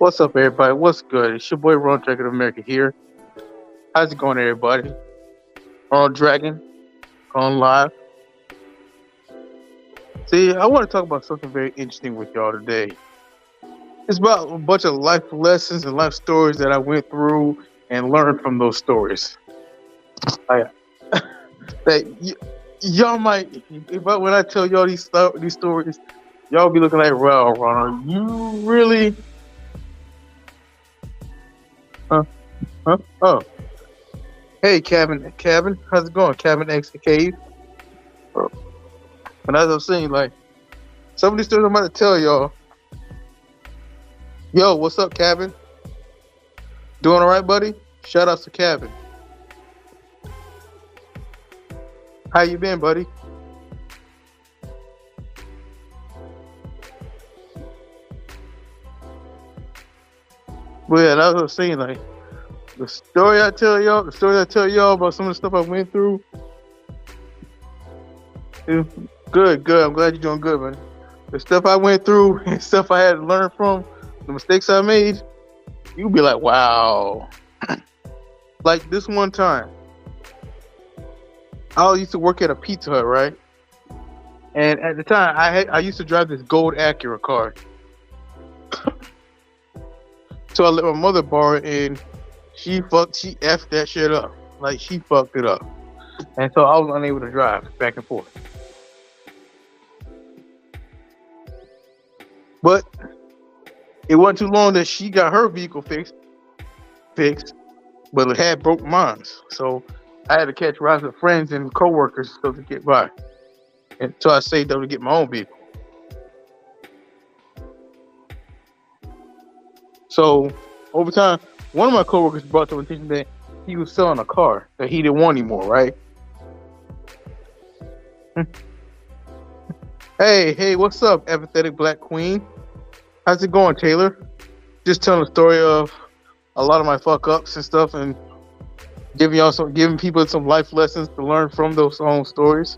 What's up, everybody? What's good? It's your boy Ronald Dragon of America here. How's it going, everybody? Ronald Dragon, going live. See, I want to talk about something very interesting with y'all today. It's about a bunch of life lessons and life stories that I went through and learned from those stories. I, that y'all might, when I tell y'all these stories, y'all be looking like, well, Ronald, you really? Huh? Huh? Oh. Hey, Cabin, how's it going? Cabin X Cave. And as I was saying, like, some of these stories I'm about to tell y'all. Yo, what's up, Cabin? Doing all right, buddy? Shout outs to Cabin. How you been, buddy? Well, yeah, that's what I was saying, like, the story I tell y'all about some of the stuff I went through. is Good, good. I'm glad you're doing good, man. The stuff I went through and stuff I had to learn from, the mistakes I made, you'll be like, wow. Like this one time, I used to work at a Pizza Hut, right? And at the time, I used to drive this gold Acura car. So I let my mother borrow it, and she effed that shit up. Like she fucked it up, and so I was unable to drive back and forth. But it wasn't too long that she got her vehicle fixed, but it had broke mine. So I had to catch rides with friends and coworkers so to get by. And so I saved up to get my own vehicle. So over time, one of my coworkers brought to the attention that he was selling a car that he didn't want anymore, right? Hey, what's up, apathetic black queen? How's it going, Taylor? Just telling the story of a lot of my fuck ups and stuff, and giving people some life lessons to learn from those own stories,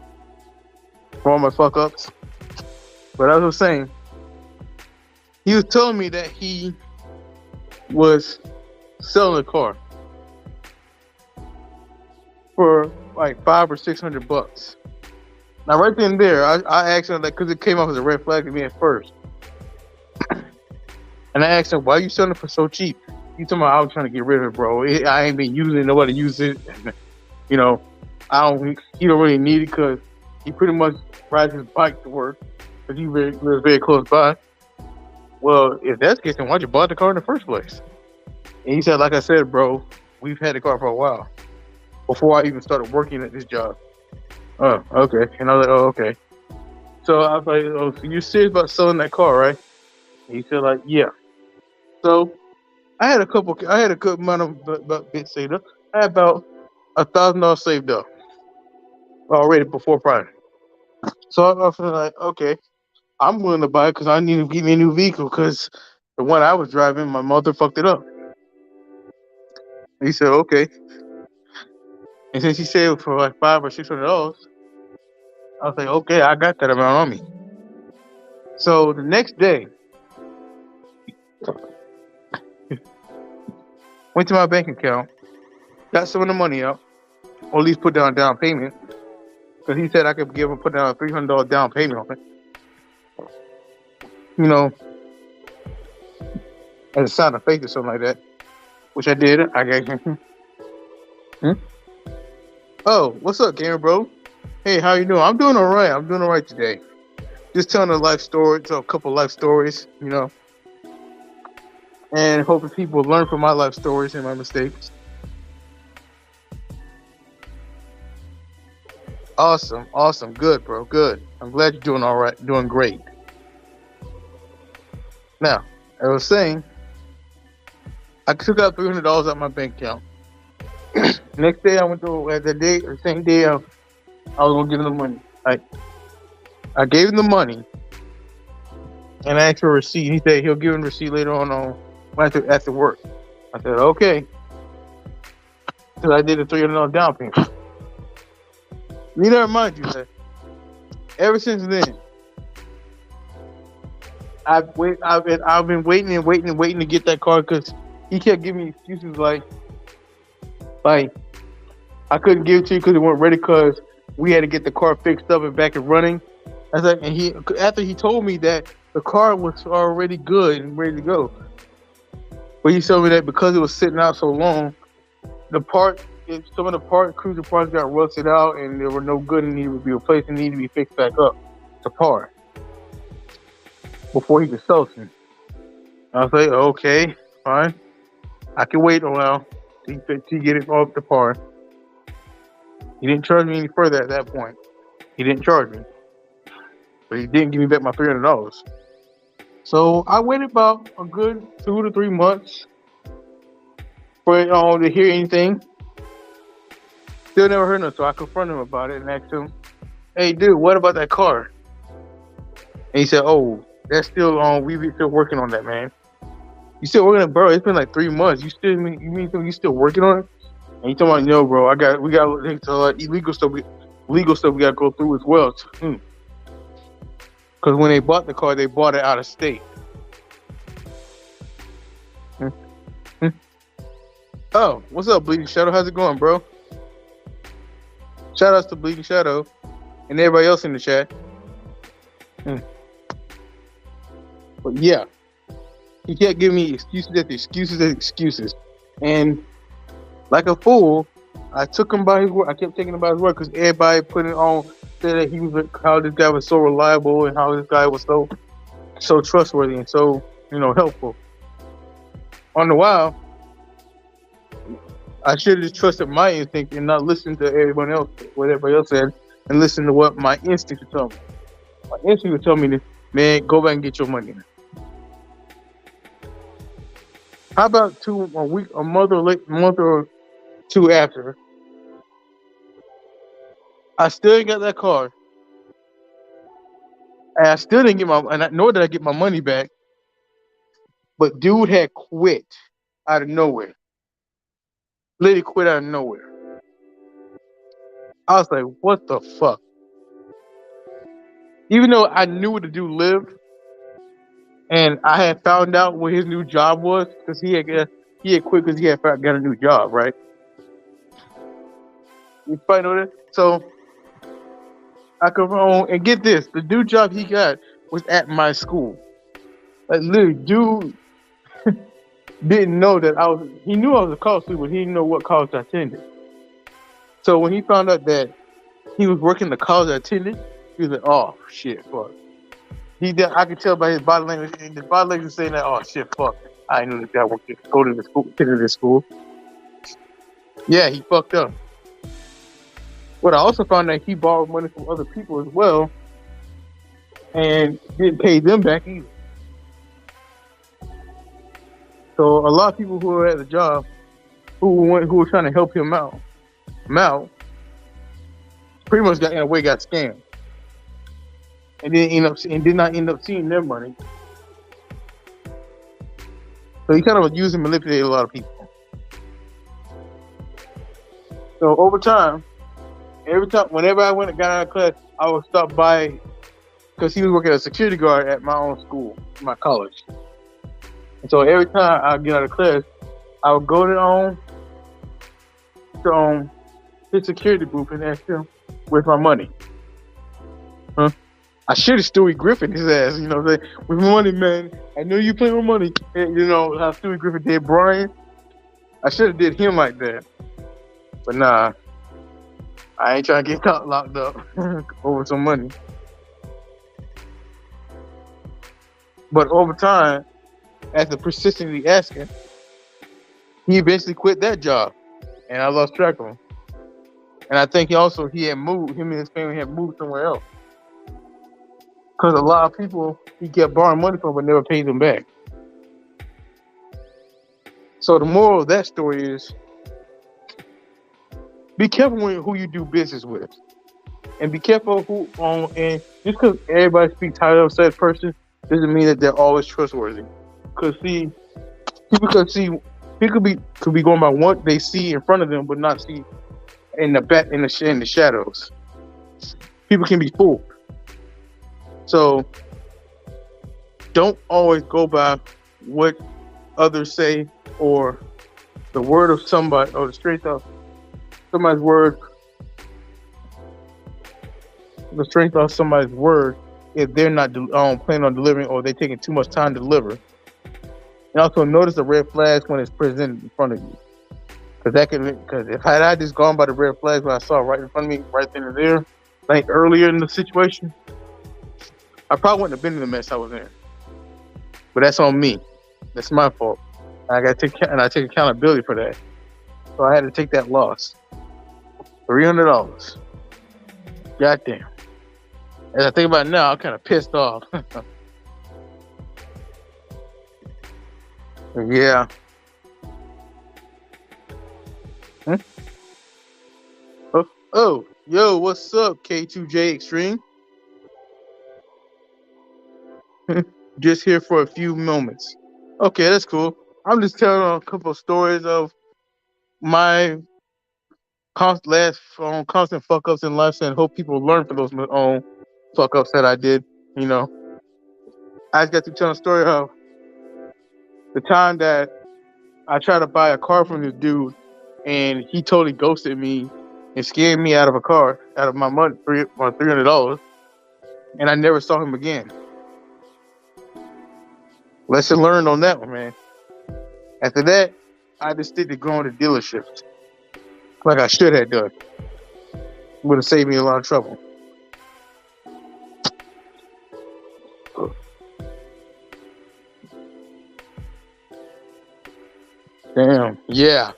from all my fuck ups. But as I was saying, he was telling me that he was selling a car for like $500 or $600. Now, right then and there, I asked him, like, because it came off as a red flag to me at first. And I asked him, why are you selling it for so cheap? He told me, I was trying to get rid of it, bro. I ain't been using it. Nobody uses it. And, he don't really need it because he pretty much rides his bike to work because he lives very close by. Well, if that's the case, then why'd you buy the car in the first place? And he said, like I said, bro, we've had the car for a while before I even started working at this job. Oh, okay. And I was like, oh, okay. So I was like, oh, so you're serious about selling that car, right? And he said, like, yeah. So I had a good amount of bits saved up. I had about $1,000 saved up already before Friday. So I was like, okay, I'm willing to buy it because I need to get me a new vehicle because the one I was driving, my mother fucked it up. And he said, okay. And since he said for like $500 or $600, I was like, okay, I got that amount on me. So the next day, went to my bank account, got some of the money out, or at least put down a down payment, because he said I could put down a $300 down payment on it. You know, as a sign of faith or something like that, which I did. I got. Oh, what's up, gamer bro? Hey, how you doing? I'm doing all right. I'm doing all right today. Just telling a couple life stories, you know, and hoping people learn from my life stories and my mistakes. Awesome, good, bro, good. I'm glad you're doing all right, doing great. Now, I was saying, I took out $300 out of my bank account. Next day, I went to the same day, I was gonna give him the money. I gave him the money, and I asked for a receipt. He said he'll give him a receipt later on after work. I said okay, because I did a $300 down payment. You know, remind you that ever since then, I've been waiting and waiting and waiting to get that car because he kept giving me excuses like I couldn't give it to you because it wasn't ready because we had to get the car fixed up and back and running. I was like, and he after he told me that the car was already good and ready to go, but he told me that because it was sitting out so long, some of the cruiser parts got rusted out and they were no good and needed to be replaced and needed to be fixed back up to par before he could sell it. I was like, okay, fine, I can wait a while to get it off the par. He didn't charge me any further at that point. He didn't charge me, but he didn't give me back my $300. So I waited about a good 2 to 3 months for to hear anything. Still never heard nothing, so I confronted him about it and asked him, "Hey, dude, what about that car?" And he said, "Oh, that's still on. We still working on that, man. You still working on it, bro? It's been like 3 months. You still working on it?" And he told me, "No, bro. We got illegal stuff. Legal stuff we got to go through as well, too. Because when they bought the car, they bought it out of state." Oh, what's up, Bleeding Shadow? How's it going, bro? Shout outs to Bleeding Shadow and everybody else in the chat. But yeah, he kept giving me excuses. And like a fool, I took him by his word. I kept taking him by his word because everybody put it on, said that how this guy was so reliable and how this guy was so trustworthy and so helpful. On the while, I should have just trusted my instinct and not listened to what everybody else said, and listen to what my instinct would tell me. My instinct would tell me, man, go back and get your money. How about a month or two after, I still ain't got that car, and I still didn't nor did I get my money back. But dude had quit out of nowhere. Literally quit out of nowhere. I was like, what the fuck? Even though I knew where the dude lived, and I had found out what his new job was, because he had quit because he had got a new job, right? You probably know that. So I come home and get this: the new job he got was at my school. Like literally, dude didn't know that he knew I was a college student, but he didn't know what college I attended. So when he found out that he was working the college I attended, he was like, "Oh shit, fuck." I could tell by his body language, and his body language was saying that, "Oh shit, fuck. I knew this guy worked to go to this school." Yeah, he fucked up. But I also found that he borrowed money from other people as well, and didn't pay them back either. So a lot of people who were at the job, who were trying to help him out, pretty much got scammed, and did not end up seeing their money. So he kind of used and manipulated a lot of people. So over time, whenever I got out of class, I would stop by, because he was working as a security guard at my own school, my college. And so every time I get out of class, I would go to his security booth and ask him, "Where's my money?" Huh? I should have Stewie Griffin his ass, say, "With my money, man. I know you play with money." And, how Stewie Griffin did Brian. I should have did him like that. But nah, I ain't trying to get locked up over some money. But over time, after persistently asking, he eventually quit that job, and I lost track of him. And I think he had moved. Him and his family had moved somewhere else, because a lot of people he kept borrowing money from, but never paid them back. So the moral of that story is: be careful who you do business with, and be careful who. And just because everybody speaks highly of said person doesn't mean that they're always trustworthy. Because people could be going by what they see in front of them, but not see in the back in the shadows. People can be fooled. So Don't always go by what others say or the word of somebody or the strength of somebody's word, the strength of somebody's word if they're not planning on delivering or they're taking too much time to deliver. And also notice the red flags when it's presented in front of you. Because if had I just gone by the red flags when I saw right in front of me, right then and there, like earlier in the situation, I probably wouldn't have been in the mess I was in. But that's on me. That's my fault. I take accountability for that. So I had to take that loss. $300. Goddamn. As I think about it now, I'm kind of pissed off. Yeah. Hmm? Yo, what's up, K2J Extreme? Just here for a few moments. Okay, that's cool. I'm just telling a couple of stories of my constant fuck ups in life, and hope people learn from those fuck ups that I did. You know, I just got to tell a story of the time that I tried to buy a car from this dude, and he totally ghosted me and scared me out of my money, $300, and I never saw him again. Lesson learned on that one, man. After that, I just stick to going to dealerships like I should have done. Would have saved me a lot of trouble. Damn, yeah.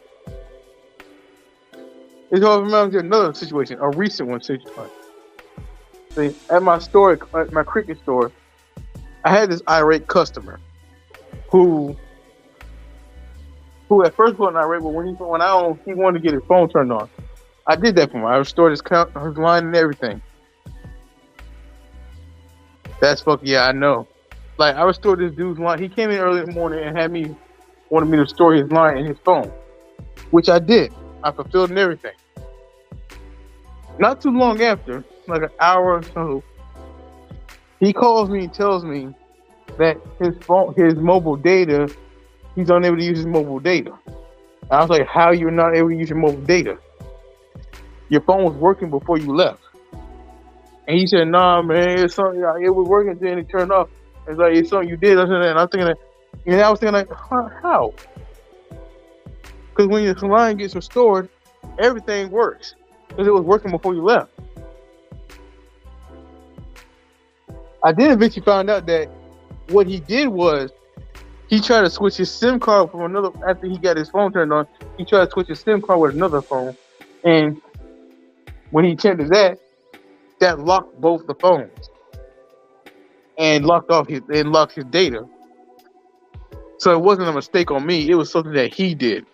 It all reminds me of another situation, a recent one situation. See, at my cricket store, I had this irate customer who at first wasn't irate, but he wanted to get his phone turned on. I did that for him. I restored his line and everything. That's yeah, I know. Like, I restored this dude's line. He came in early in the morning and wanted me to restore his line and his phone, which I did. I fulfilled and everything. Not too long after, like an hour or so, he calls me and tells me that his mobile data, he's unable to use his mobile data. And I was like, how you're not able to use your mobile data? Your phone was working before you left. And he said, nah, man, it's something, it was working, then it turned off. It's like, it's something you did. And I was thinking like, how? Because when your line gets restored, everything works. Because it was working before you left. I then eventually found out that what he did was he tried to switch his SIM card from another, after he got his phone turned on, he tried to switch his SIM card with another phone. And when he attempted that locked both the phones and locked his data. So it wasn't a mistake on me. It was something that he did.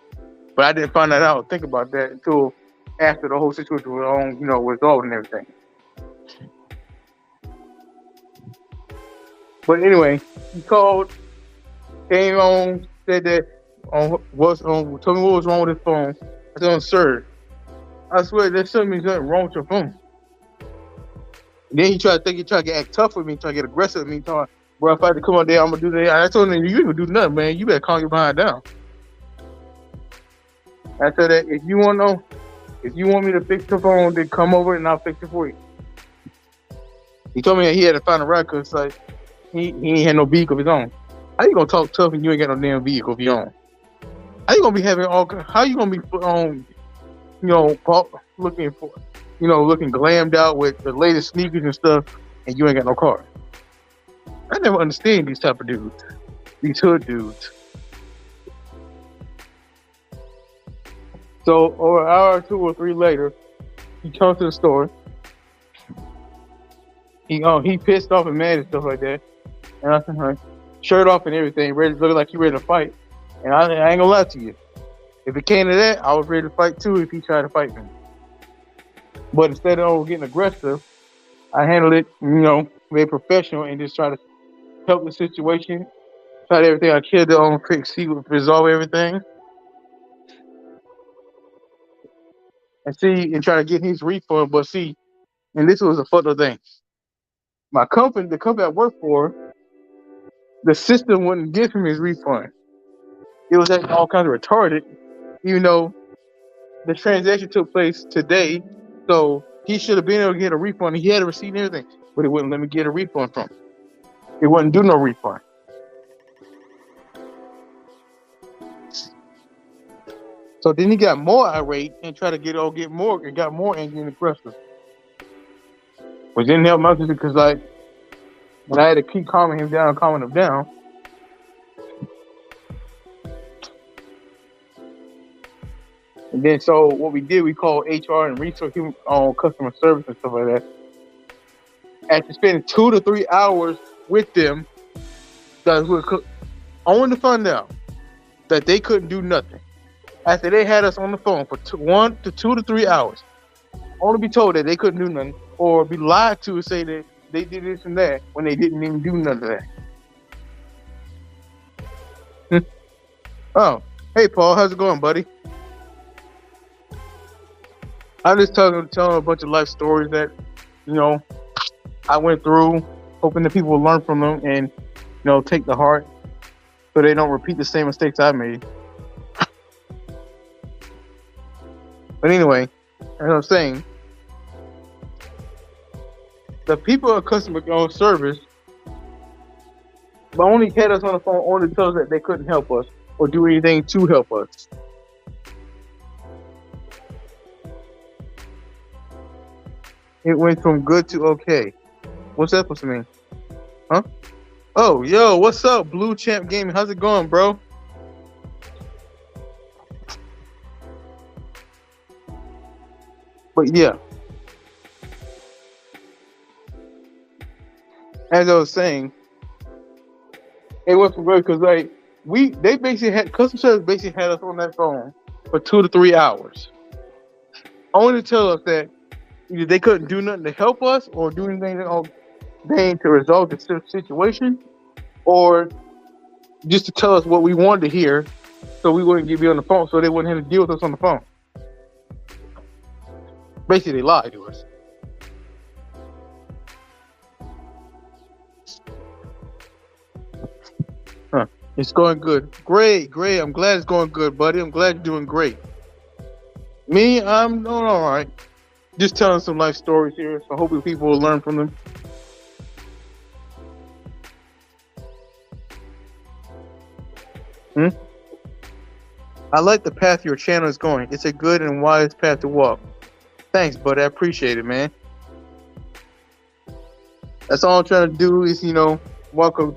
But I didn't find that out or think about that until after the whole situation was resolved and everything. But anyway, he called, came on, said that told me what was wrong with his phone. I said, sir, I swear there's something wrong with your phone. And then he tried to act tough with me, try to get aggressive with me, talking, bro, if I had to come out there, I'm gonna do that. I told him, you ain't gonna do nothing, man. You better calm your behind down. I said that if you want me to fix the phone, then come over and I'll fix it for you. He told me that he had to find a ride because like he ain't had no vehicle of his own. How you gonna talk tough and you ain't got no damn vehicle of your own? How you gonna be looking glammed out with the latest sneakers and stuff, and you ain't got no car? I never understand these type of dudes, these hood dudes. So over an hour or 2 or 3 later, he comes to the store. He pissed off and mad and stuff like that. And I said, shirt off and everything, looking like he ready to fight. And I ain't gonna lie to you. If it came to that, I was ready to fight too if he tried to fight me. But instead of getting aggressive, I handled it, very professional and just try to help the situation. Tried everything I could to resolve everything. And try to get his refund. But see, and this was a fucked up thing. The company I work for, The system wouldn't give him his refund. It was acting all kinds of retarded, even though the transaction took place today. So he should have been able to get a refund. He had a receipt and everything, but it wouldn't let me get a refund from him. It wouldn't do no refund. So then he got more irate and tried to get more and got more angry and aggressive. Which didn't help much because like when I had to keep calming him down, and then so what we did, we called HR and resource human on customer service and stuff like that. After spending 2 to 3 hours with them, only to find out that they couldn't do nothing. After they had us on the phone for 2 to 3 hours, only be told that they couldn't do nothing, or be lied to and say that they did this and that when they didn't even do none of that. Oh, hey Paul, how's it going, buddy? I'm just telling a bunch of life stories that, I went through, hoping that people will learn from them and, take to heart so they don't repeat the same mistakes I made. But anyway, as I'm saying, the people at customer service only had us on the phone only to tell us that they couldn't help us or do anything to help us. It went from good to okay. What's that supposed to mean? Huh? Oh, yo, what's up, Blue Champ Gaming? How's it going, bro? But yeah, as I was saying, it went from good because they basically had customer service basically had us on that phone for 2 to 3 hours, only to tell us that either they couldn't do nothing to help us or do anything to resolve the situation, or just to tell us what we wanted to hear so we wouldn't be on the phone, so they wouldn't have to deal with us on the phone. Basically, they lied to us. Huh. It's going good. Great. I'm glad it's going good, buddy. I'm glad you're doing great. Me, I'm doing all right. Just telling some life stories here, so hopefully people will learn from them. I like the path your channel is going. It's a good and wise path to walk. Thanks, buddy. I appreciate it, man. That's all I'm trying to do is, walk a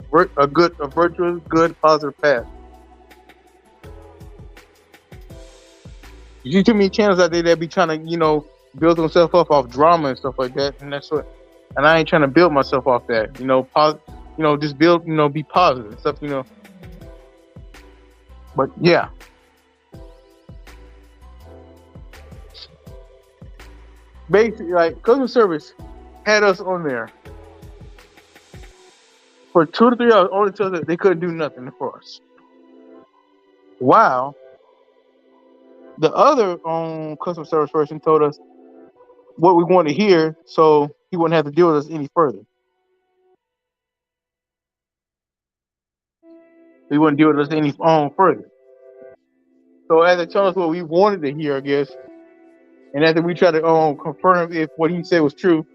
virtuous, good, positive path. You see too many channels out there that be trying to, build themselves up off drama and stuff like that, and I ain't trying to build myself off that. Just build, be positive and stuff, But yeah. Basically, customer service had us on there for 2 to 3 hours, only to tell us that they couldn't do nothing for us. Wow. The other customer service person told us what we wanted to hear, so he wouldn't have to deal with us any further. He wouldn't deal with us any further. So as they told us what we wanted to hear, I guess, and after we tried to confirm if what he said was true,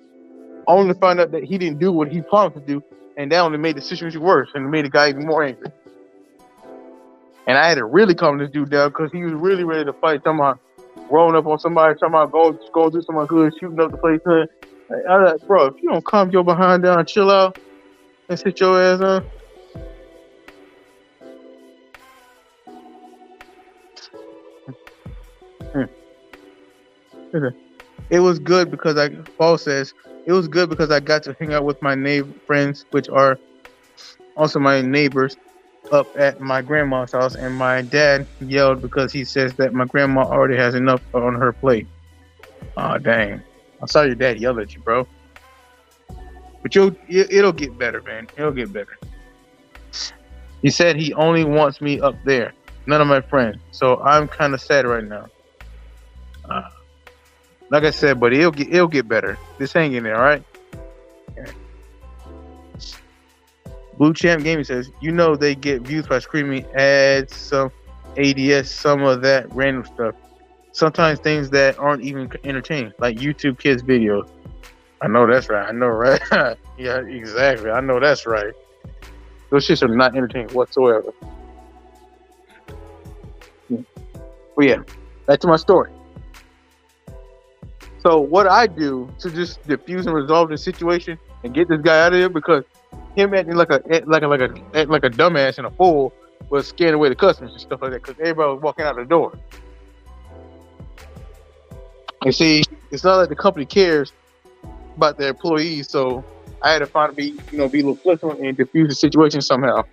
only to find out that he didn't do what he promised to do, and that only made the situation worse and made the guy even more angry. And I had to really calm this dude down because he was really ready to fight, talking about rolling up on somebody, talking about go do something good, shooting up the place. I was like, bro, if you don't calm your behind down and chill out and sit your ass on. It was good because Paul says, it was good because I got to hang out with my friends, which are also my neighbors, up at my grandma's house, and my dad yelled because he says that my grandma already has enough on her plate. Oh, dang. I saw your dad yell at you, bro. But it'll get better, man. It'll get better. He said he only wants me up there, none of my friends. So I'm kind of sad right now. Like I said, but it'll get better. Just hang in there, all right? Blue Champ Gaming says, you know they get views by screaming ads, some ADS, some of that random stuff. Sometimes things that aren't even entertaining, like YouTube kids videos. I know that's right. I know, right? Yeah, exactly. I know that's right. Those shits are not entertaining whatsoever. But yeah, back to my story. So what I do to just diffuse and resolve the situation and get this guy out of here, because him acting like a dumbass and a fool was scaring away the customers and stuff like that, because everybody was walking out the door. And see, it's not like the company cares about their employees, so I had to find be a little flexible and diffuse the situation somehow.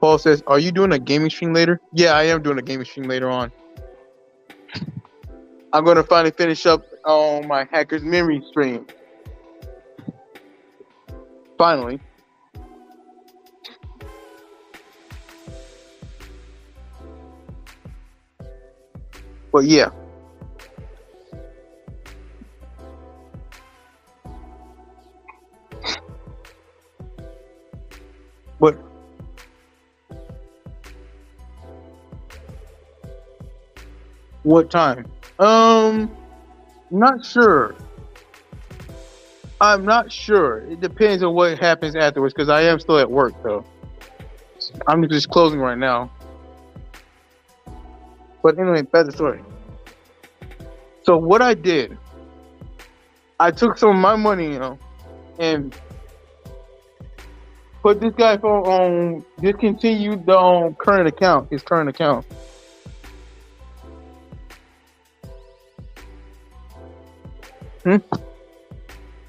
Paul says, are you doing a gaming stream later? Yeah, I am doing a gaming stream later on. I'm going to finally finish up on my Hacker's Memory stream. Finally. But yeah. But what time? Not sure. I'm not sure. It depends on what happens afterwards, because I am still at work though. I'm just closing right now. But anyway, back to the story. So what I did, I took some of my money, and put this guy on discontinued the current account, his current account.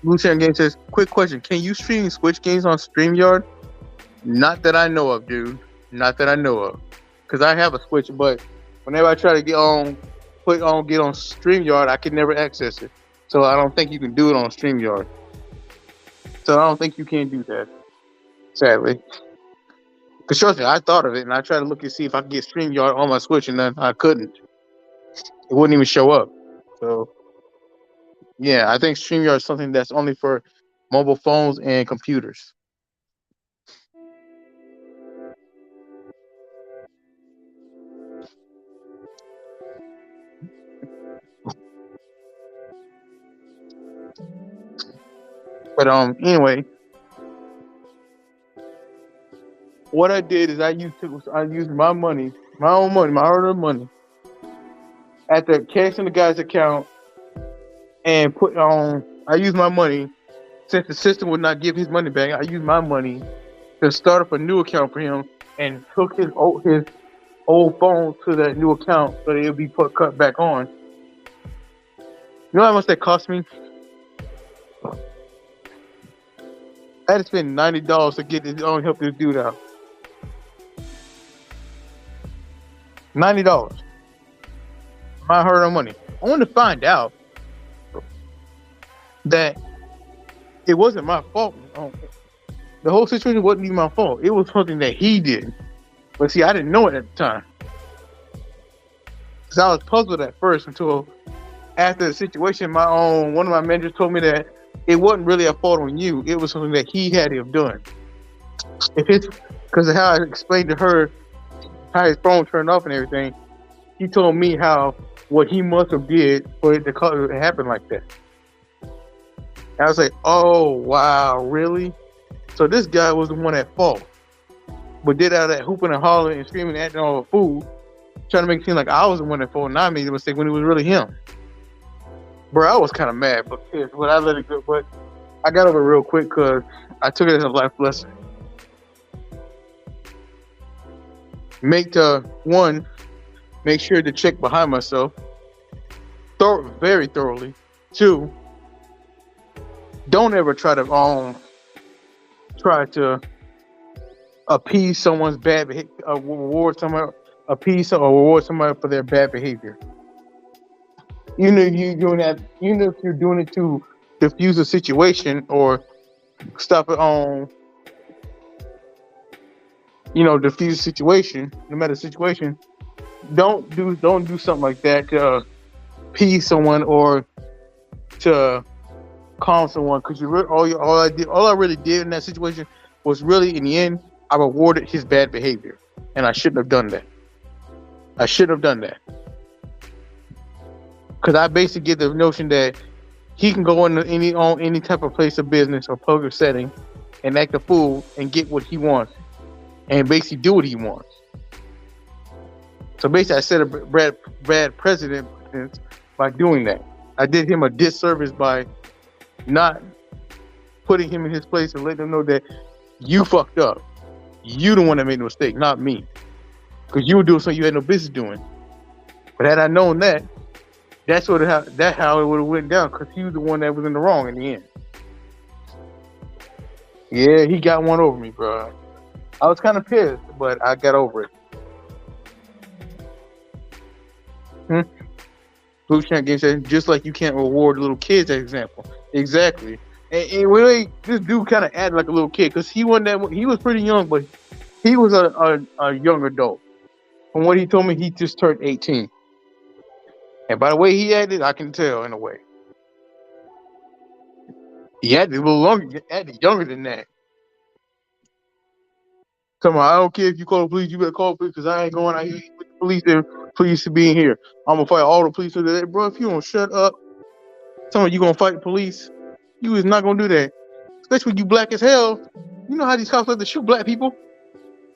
Blue Chain Game says, quick question, can you stream Switch games on StreamYard? Not that I know of, dude. Not that I know of. Because I have a Switch, but whenever I try to get on StreamYard, I can never access it. So I don't think you can do it on StreamYard. So I don't think you can do that, sadly. Because trust me, I thought of it, and I tried to look and see if I could get StreamYard on my Switch, and then I couldn't. It wouldn't even show up. So yeah, I think StreamYard is something that's only for mobile phones and computers. But anyway, what I did is I used my money, my own money, my hard-earned money, at the cash in the guy's account, and I used my money, since the system would not give his money back. I used my money to start up a new account for him, and took his old phone to that new account so that it'll be cut back on. You know how much that cost me? I had to spend $90 to get this help this dude out. $90. My hard-earned money. I wanted to find out that it wasn't my fault. The whole situation wasn't even my fault. It was something that he did. But see, I didn't know it at the time. Because I was puzzled at first until after the situation, one of my managers told me that it wasn't really a fault on you. It was something that he had to have done. Because of how I explained to her how his phone turned off and everything, he told me what he must have did for it to happen like that. And I was like, oh, wow, really? So this guy was the one at fault. But did all that hooping and hollering and screaming and acting all a fool, trying to make it seem like I was the one at fault and I made the mistake when it was really him. Bro, I was kind of mad, but I let it go. But I got over it real quick because I took it as a life lesson. Make sure to check behind myself very thoroughly. 2, don't ever try to appease someone's bad behavior, reward somebody for their bad behavior. Even if you're doing it to diffuse a situation or stop it on, diffuse a situation, no matter the situation, don't do something like that to appease someone or to calm someone because all I really did in that situation was really in the end I rewarded his bad behavior, and I shouldn't have done that. I shouldn't have done that because I basically get the notion that he can go into any type of place of business or public setting and act a fool and get what he wants and basically do what he wants. So basically, I set a bad precedent by doing that. I did him a disservice by not putting him in his place and letting him know that you fucked up. You the one that made the mistake, not me. Because you were doing something you had no business doing. But had I known that, that's how it would have went down. Because he was the one that was in the wrong in the end. Yeah, he got one over me, bro. I was kind of pissed, but I got over it. Blue Champ Game said, just like you can't reward little kids, as example. Exactly. And really, this dude kind of acted like a little kid because he was pretty young, but he was a young adult. From what he told me, he just turned 18. And by the way he acted, I can tell in a way. He acted a little longer, acted younger than that. Come on, I don't care if you call the police, you better call the police because I ain't going out here with the police and police to be in here. I'm gonna fight all the police today, bro. If you don't shut up, tell me you gonna fight the police. You is not gonna do that. Especially when you black as hell. You know how these cops like to shoot black people?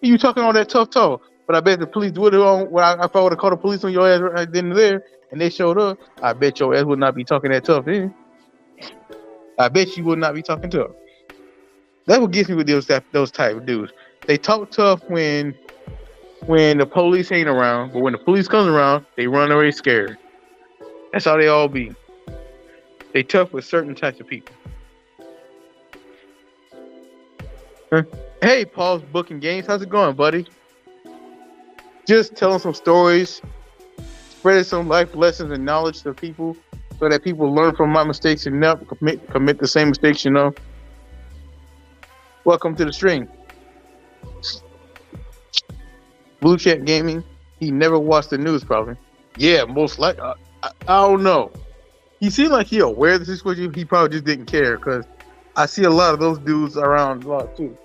You talking all that tough talk. But I bet the police would have if I would have called the police on your ass right then and there and they showed up, I bet your ass would not be talking that tough then. I bet you would not be talking tough. That's what gets me with those type of dudes. They talk tough when the police ain't around, but when the police comes around, they run away scared. That's how they all be. They tough with certain types of people. Hey, Paul's Booking Games. How's it going, buddy? Just telling some stories, spreading some life lessons and knowledge to people so that people learn from my mistakes and never commit the same mistakes, Welcome to the stream. Blue Chat Gaming. He never watched the news, probably. Yeah, most likely. I don't know. He seemed like he aware of the situation. He probably just didn't care because I see a lot of those dudes around a lot too.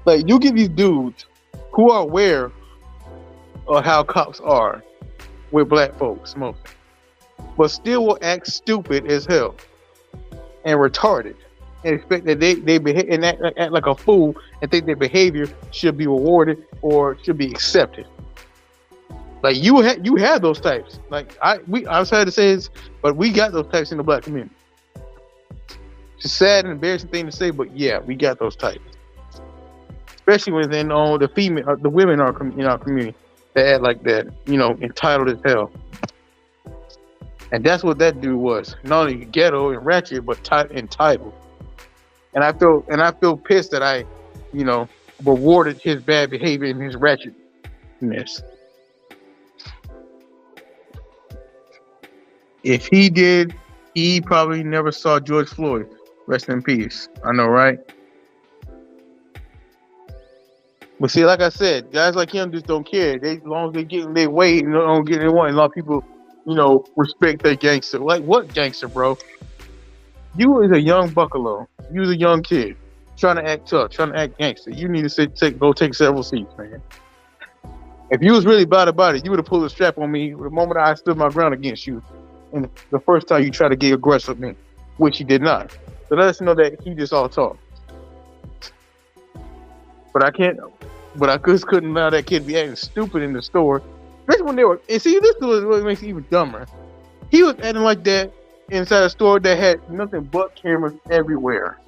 Like, you get these dudes who are aware of how cops are with black folks mostly, but still will act stupid as hell and retarded and expect that they behave and act like a fool and think their behavior should be rewarded or should be accepted. Like you have those types. Like I was sad to say this, but we got those types in the black community. It's a sad and embarrassing thing to say, but yeah, we got those types. Especially within the women in our community that act like that, entitled as hell. And that's what that dude was. Not only ghetto and ratchet, but entitled. And I feel pissed that I, rewarded his bad behavior and his ratchetness. If he did, he probably never saw George Floyd. Rest in peace. I know, right? But see, like I said, guys like him just don't care. As long as they get in their way and don't get in one. A lot of people, respect their gangster. Like, what gangster, bro? You was a young buccalo. You was a young kid trying to act tough, trying to act gangster. You need to go take several seats, man. If you was really bad about it, you would have pulled a strap on me the moment I stood my ground against you. And the first time you tried to get aggressive with me, which he did not. So let us know that he just all talk. But I just couldn't allow that kid to be acting stupid in the store. Especially when they were, and see, this is what makes it even dumber. He was acting like that inside a store that had nothing but cameras everywhere.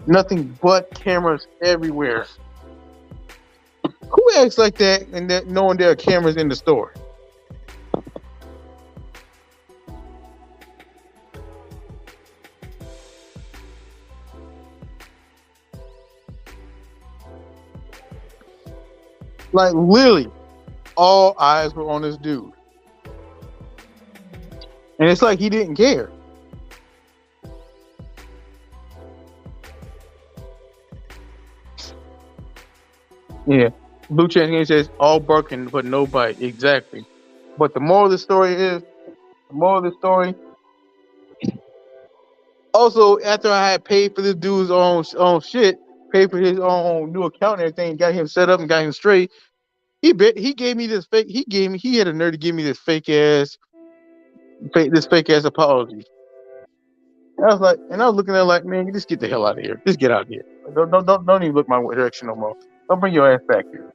Nothing but cameras everywhere. Who acts like that and that knowing there are cameras in the store? Like, literally, all eyes were on this dude. And it's like he didn't care. Yeah. Blue Chat Game says, all barking, but no bite. Exactly. But the moral of the story is, Also, after I had paid for this dude's own shit, paid for his own new account and everything, got him set up and got him straight. He gave me this fake. He had a nerve to give me this fake ass apology. And I was like, and I was looking at it like, man, just get the hell out of here. Just get out of here. Don't even look my direction no more. Don't bring your ass back here.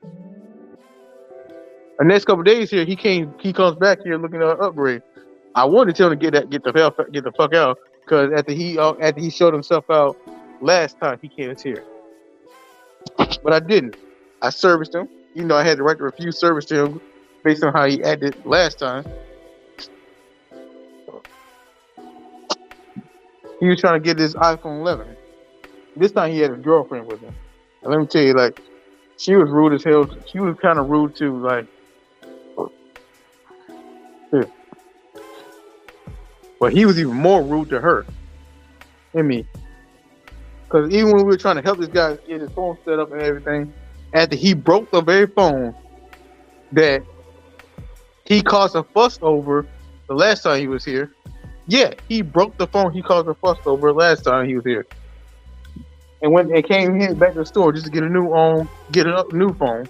The next couple of days here, he comes back here looking at an upgrade. I wanted to tell him to get the fuck out, because after he showed himself out last time he came here, but I didn't. I serviced him. You know, I had the right to refuse service to him based on how he acted last time. He was trying to get his iPhone 11. This time he had his girlfriend with him. And let me tell you, like, she was rude as hell. She was kind of rude too, like. Yeah. But he was even more rude to her than me. Because even when we were trying to help this guy get his phone set up and everything, after he broke the very phone that he caused a fuss over the last time he was here. Yeah, he broke the phone he caused a fuss over last time he was here. And when they came here back to the store just to get a new phone,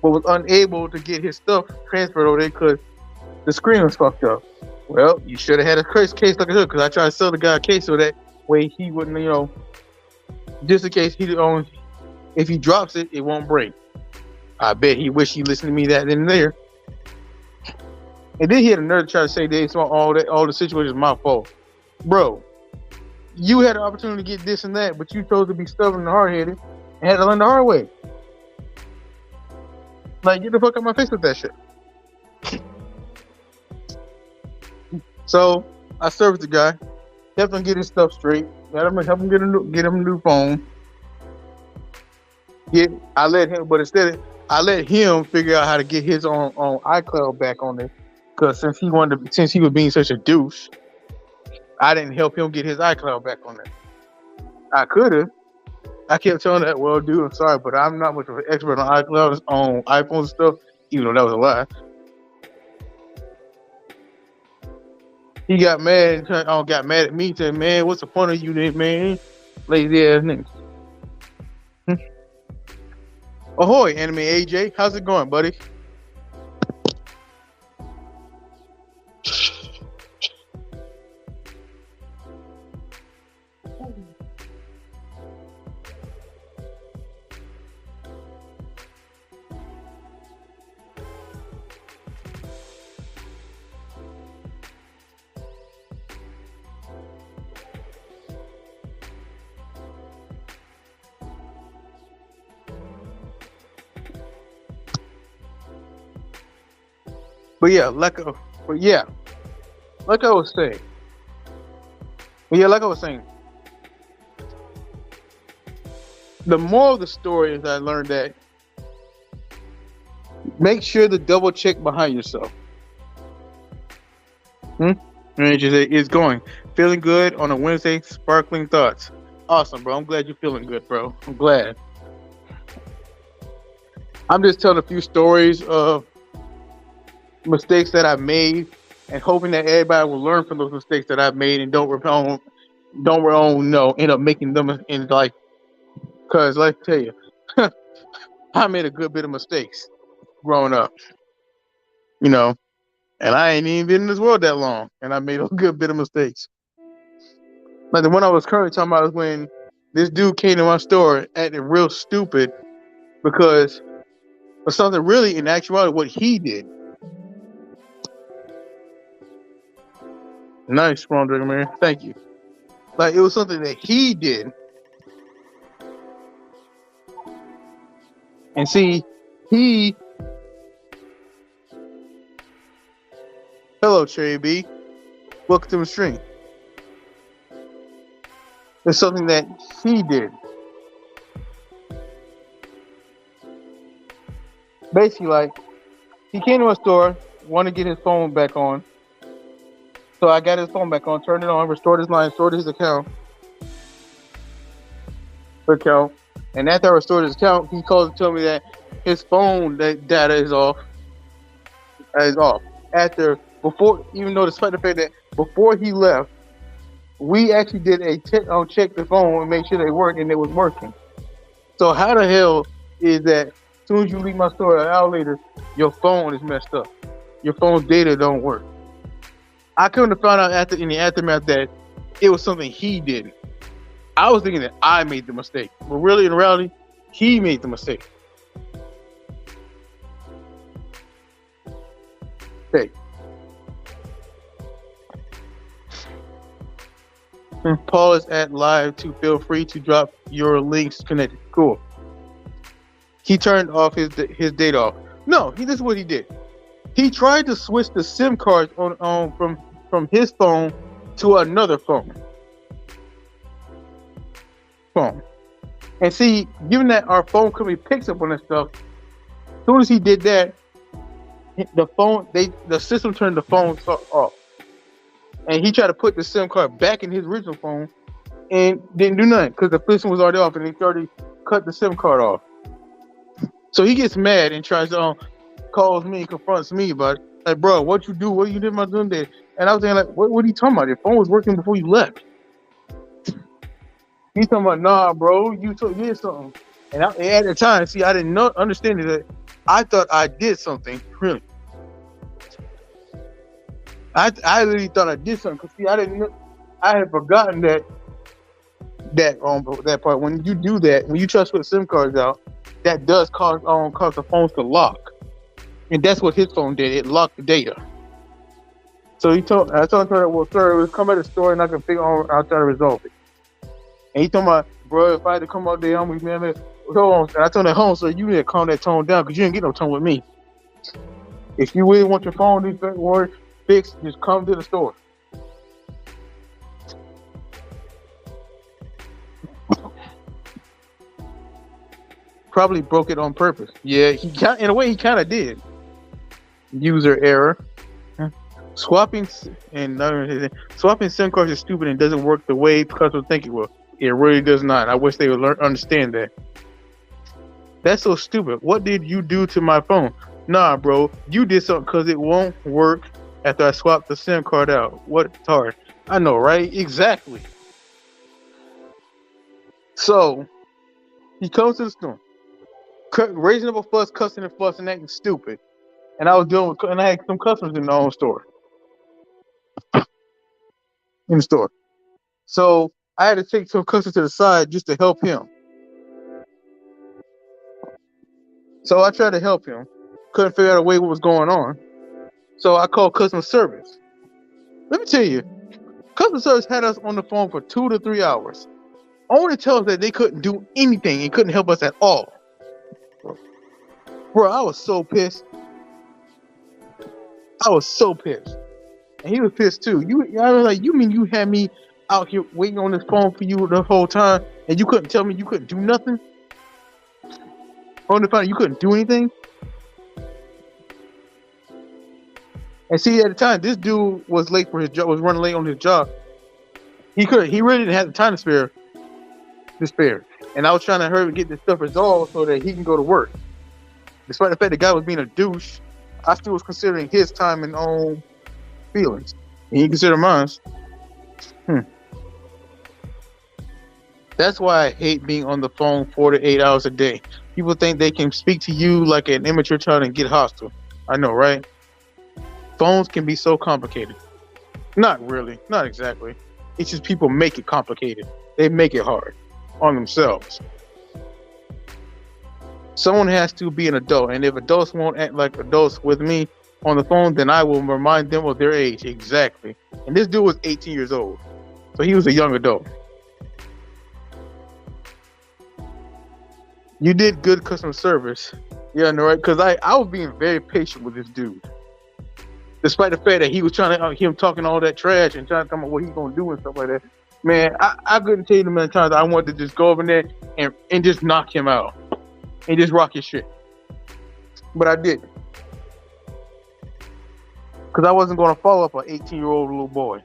but was unable to get his stuff transferred over there because the screen was fucked up. Well, you should have had a case like this, because I tried to sell the guy a case so that way he wouldn't, just in case if he drops it, it won't break. I bet he wished he listened to me that then and there. And then he had a nerve to try to say that it's all the situation is my fault. Bro, you had an opportunity to get this and that, but you chose to be stubborn and hard-headed and had to learn the hard way. Like, get the fuck out of my face with that shit. So I serviced the guy, helped him get his stuff straight, help him get him a new phone. I let him figure out how to get his own iCloud back on there. Because since he was being such a douche, I didn't help him get his iCloud back on there. I could have. I kept telling that, well, dude, I'm sorry, but I'm not much of an expert on iCloud, on iPhone and stuff, even though that was a lie. He got mad at me, saying, man, what's the point of you then, man? Lazy ass niggas. Ahoy, Anime AJ. How's it going, buddy? But yeah, like I was saying, the moral of the story is I learned that make sure to double check behind yourself. And it just is going. Feeling good on a Wednesday, sparkling thoughts. Awesome, bro. I'm glad you're feeling good, bro. I'm glad. I'm just telling a few stories of mistakes that I've made, and hoping that everybody will learn from those mistakes that I've made and don't end up making them in like. Cause like I tell you, I made a good bit of mistakes growing up, and I ain't even been in this world that long, and I made a good bit of mistakes. Like the one I was currently talking about is when this dude came to my store acting real stupid because of something really in actuality what he did. Nice, Ron Dragon Man. Thank you. Like, it was something that he did. And see, hello, Cherry B. Welcome to the stream. It's something that he did. Basically, like, he came to my store, wanted to get his phone back on. So I got his phone back on, turned it on, restored his line, restored his account. And after I restored his account, he called to tell me that his phone data is off. Even though despite the fact that before he left, We actually did a check the phone and make sure they worked, and it was working. So how the hell is that? As soon as you leave my store an hour later, your phone is messed up. Your phone's data don't work. I couldn't have found out in the aftermath that it was something he did. I was thinking that I made the mistake, but really in reality, he made the mistake. Okay. Paul is at live to feel free to drop your links connected. Cool. He turned off his data off. No, this is what he did. He tried to switch the SIM cards on from his phone to another phone. And see, given that our phone company picks up on that stuff, as soon as he did that, the system turned the phone off. And he tried to put the SIM card back in his original phone and didn't do nothing because the system was already off and he already cut the SIM card off. So he gets mad and tries to calls me and confronts me about it. Like, bro, what you do? What you did my doing there? And I was saying, like, what are you talking about? Your phone was working before you left. He's talking about, nah, bro, you did something. And at the time, see, I didn't understand that. I thought I did something, really. I really thought I did something because see, I had forgotten that part. When you do that, when you try to put SIM cards out, that does cause the phones to lock, and that's what his phone did. It locked the data. So I told him, well, sir, we'll come at the store and I can I'll try to resolve it. And he told me, bro, if I had to come out there, I'm man, hold on. And I told him at home, so you need to calm that tone down because you didn't get no tone with me. If you really want your phone fixed, just come to the store. Probably broke it on purpose. Yeah, in a way he kind of did. User error. Swapping SIM cards is stupid and doesn't work the way customers think it will. It really does not. I wish they would understand that. That's so stupid. What did you do to my phone? Nah, bro, you did something because it won't work after I swapped the SIM card out. What hard? I know, right? Exactly. So he comes to the store, raising up a fuss, cussing and fussing, acting stupid. And I had some customers in the own store. In the store. So I had to take some customers to the side just to help him. So I tried to help him. Couldn't figure out a way what was going on. So I called customer service. Let me tell you, customer service had us on the phone for 2 to 3 hours. Only to tell us that they couldn't do anything and couldn't help us at all. Bro, I was so pissed. And he was pissed too. I was like, you mean you had me out here waiting on this phone for you the whole time and you couldn't tell me you couldn't do nothing? On the phone, you couldn't do anything? And see, at the time, this dude was late for his job, was running late on his job. He really didn't have the time to spare. And I was trying to hurry and get this stuff resolved so that he can go to work. Despite the fact the guy was being a douche, I still was considering his time and own feelings. And he considered mine. That's why I hate being on the phone 4 to 8 hours a day. People think they can speak to you like an immature child and get hostile. I know, right? Phones can be so complicated. Not really. Not exactly. It's just people make it complicated. They make it hard on themselves. Someone has to be an adult. And if adults won't act like adults with me on the phone, then I will remind them of their age. Exactly. And this dude was 18 years old. So he was a young adult. You did good customer service. Yeah, no, right? Because I was being very patient with this dude. Despite the fact that he was trying to him talking all that trash and trying to come up what he's gonna do and stuff like that. Man, I couldn't tell you the many times I wanted to just go over there and just knock him out and just rock his shit. But I didn't. Because I wasn't gonna follow up an 18-year-old little boy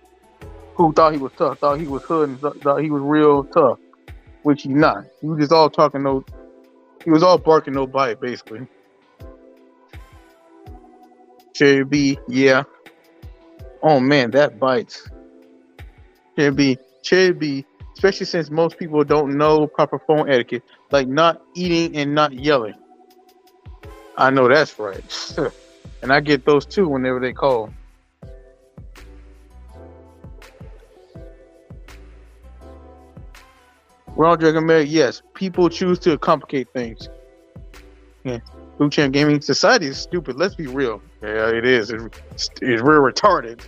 who thought he was tough, thought he was hood, and thought he was real tough, which he's not. He was just all talking he was all barking no bite, basically. Cherry B, yeah. Oh man, that bites. Should be, especially since most people don't know proper phone etiquette, like not eating and not yelling. I know that's right. And I get those too whenever they call. Ronald Dragon Mary, yes, people choose to complicate things. Yeah. Blue Champ Gaming Society is stupid. Let's be real. Yeah, it is. It's real retarded.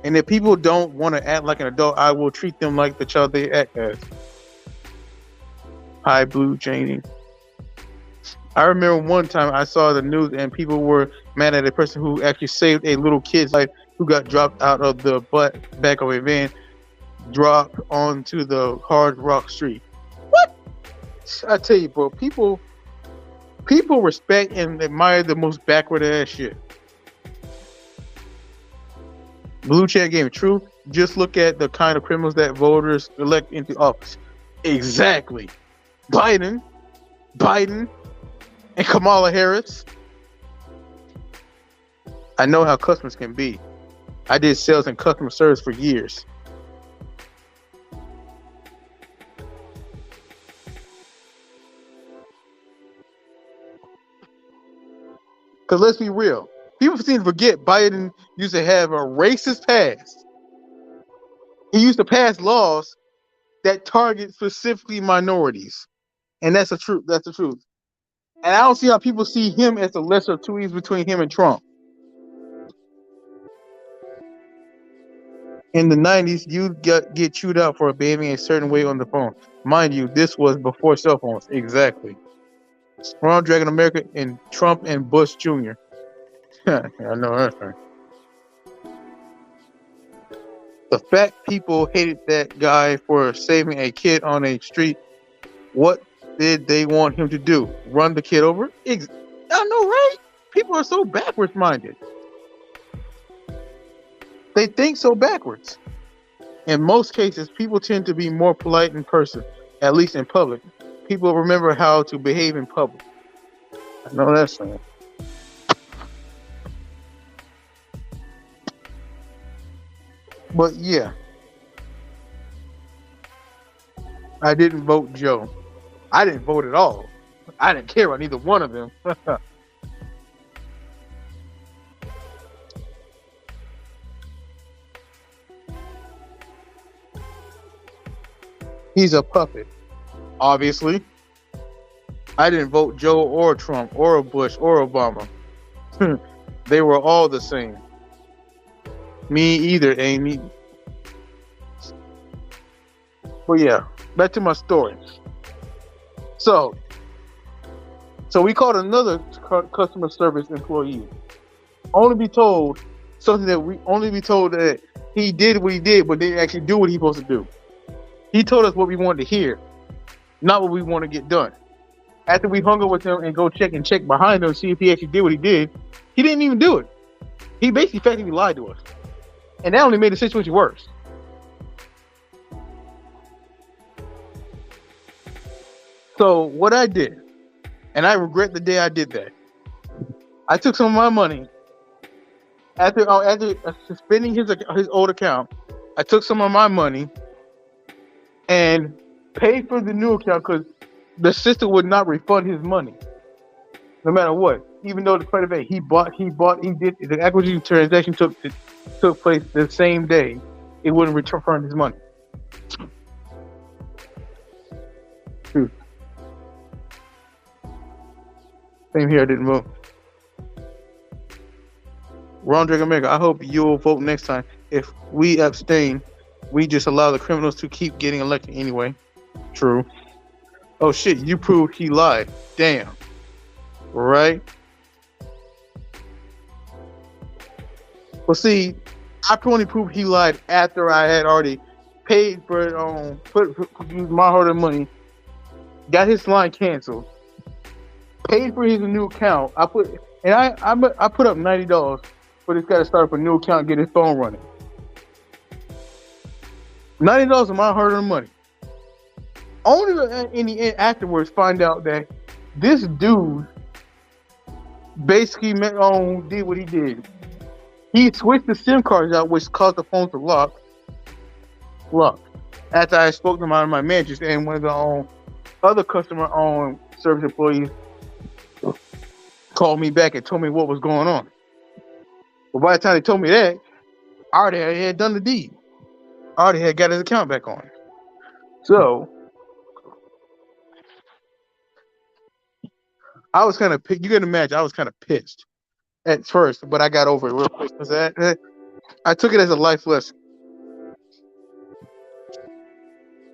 And if people don't want to act like an adult, I will treat them like the child they act as. Hi, Blue Janie. I remember one time I saw the news and people were mad at a person who actually saved a little kid's life who got dropped out of the back of a van, dropped onto the hard rock street. What? I tell you, bro, people respect and admire the most backward ass shit. Blue Chat Game, true. Just look at the kind of criminals that voters elect into office. Exactly. Biden, and Kamala Harris. I know how customers can be. I did sales and customer service for years. Because let's be real. People seem to forget Biden used to have a racist past. He used to pass laws that target specifically minorities. And that's the truth. That's the truth. And I don't see how people see him as the lesser of two evils between him and Trump. In the 90s, you get chewed out for behaving a certain way on the phone. Mind you, this was before cell phones. Exactly. Ronald Dragon America and Trump and Bush Jr. I know that thing. The fact people hated that guy for saving a kid on a street, what did they want him to do? Run the kid over? I know, right? People are so backwards minded. They think so backwards. In most cases, people tend to be more polite in person, at least in public. People remember how to behave in public. I know that's right. But yeah, I didn't vote Joe. I didn't vote at all. I didn't care on either one of them. He's a puppet, obviously. I didn't vote Joe or Trump or Bush or Obama. They were all the same. Me either, Amy. But yeah, back to my story. So we called another customer service employee. Only be told that he did what he did, but didn't actually do what he was supposed to do. He told us what we wanted to hear, not what we want to get done. After we hung up with him and check behind him, see if he actually did what he did, he didn't even do it. He basically effectively lied to us. And that only made the situation worse. So what I did, and I regret the day I did that, I took some of my money after suspending his old account. I took some of my money and paid for the new account because the system would not refund his money, no matter what. Even though the credit he did the acquisition transaction took place the same day, it wouldn't return his money. Dude. Same here, I didn't vote. Ron Dragon America, I hope you'll vote next time. If we abstain, we just allow the criminals to keep getting elected anyway. True. Oh shit, you proved he lied. Damn. Right? Well, see, I only proved he lied after I had already paid for it used my hard-earned money, got his line canceled, paid for his new account. I put up $90 for this guy to start up a new account and get his phone running. $90 of my hard-earned money. Only in the end afterwards find out that this dude basically did what he did. He switched the SIM cards out, which caused the phone to lock. luck. After I spoke to my managers and one of the other customer-owned service employees called me back and told me what was going on. But by the time they told me that, I already had done the deed. I already had got his account back on. So I was kind of, you can imagine, I was kind of pissed at first, but I got over it real quick. I took it as a life lesson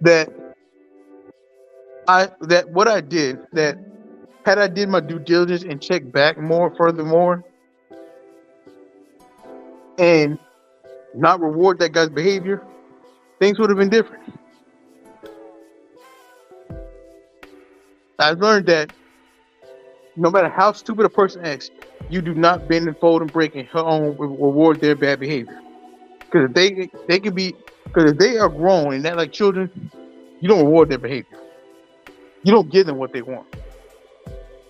that what I did, that had I did my due diligence and checked back furthermore, and not reward that guy's behavior, things would have been different. I've learned that no matter how stupid a person acts, you do not bend and fold and break and reward their bad behavior. Because they can be, because if they are grown and not like children, you don't reward their behavior. You don't give them what they want.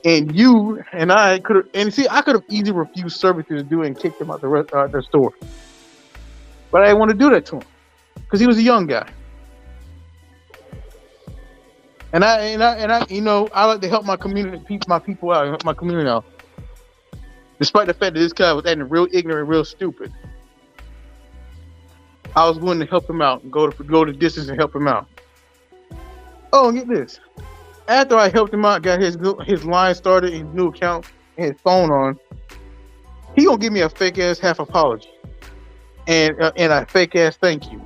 And you and I could have, and see, I could have easily refused services to do it and kicked them out the store. But I didn't want to do that to him because he was a young guy. And I, you know, I like to help my community, my people out, help my community out. Despite the fact that this guy was acting real ignorant, real stupid, I was willing to help him out and go the distance and help him out. Oh, and get this. After I helped him out, got his line started, his new account, and his phone on, he gonna give me a fake ass half apology and a fake ass thank you,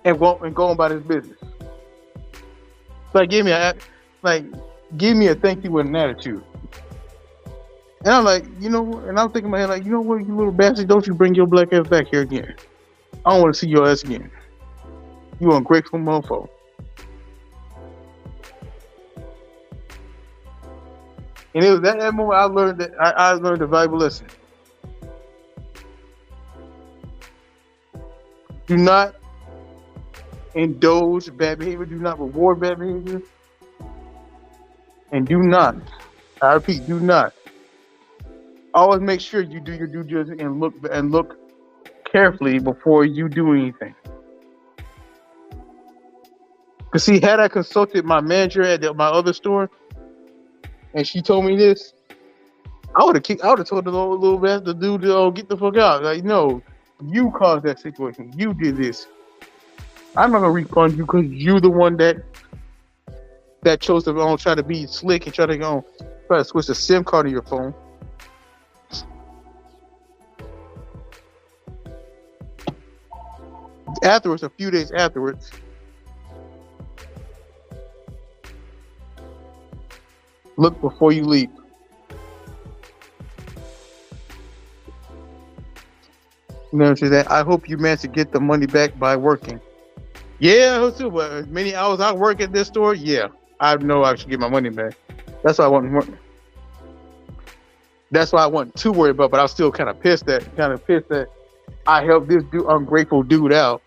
and go about his business. So give me a thank you with an attitude. And I'm like, you know, and I'm thinking in my head like, you know what, you little bastard, don't you bring your black ass back here again. I don't want to see your ass again. You ungrateful mofo. And it was that moment I learned that I learned a valuable lesson. Do not indulge bad behavior. Do not reward bad behavior. And do not, I repeat, do not. Always make sure you do your due diligence and look carefully before you do anything. Cause see, had I consulted my manager at my other store, and she told me this, I would have told the little bastard dude to get the fuck out. Like, no, you caused that situation. You did this. I'm not gonna refund you because you're the one that chose to try to be slick and try to switch the SIM card of your phone. Afterwards, a few days afterwards, look before you leap. You know what I'm saying? I hope you manage to get the money back by working. Yeah, I hope too. But as many hours I work at this store, yeah, I know I should get my money back. That's why I want. That's why I wasn't too worried about. But I was still kind of pissed that I helped this ungrateful dude out.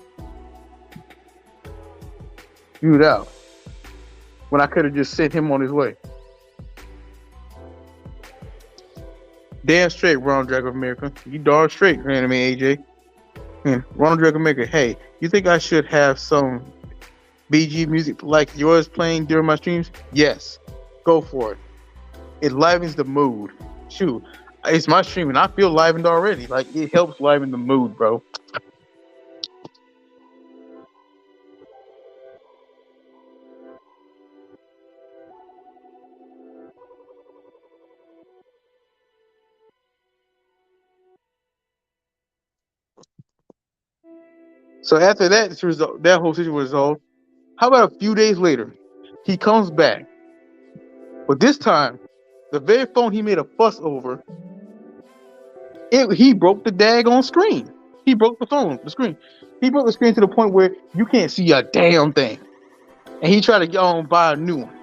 When I could have just sent him on his way. Damn straight, Ronald Drag of America. You darn straight, man. I mean, AJ. Ronald Drag of America. Hey, you think I should have some BG music like yours playing during my streams? Yes, go for it. It livens the mood. Shoot, it's my stream and I feel livened already. Like, it helps liven the mood, bro. So after that whole situation was resolved, how about a few days later, he comes back. But this time, the very phone he made a fuss over, he broke the daggone screen. He broke the screen. He broke the screen to the point where you can't see a damn thing. And he tried to go on buy a new one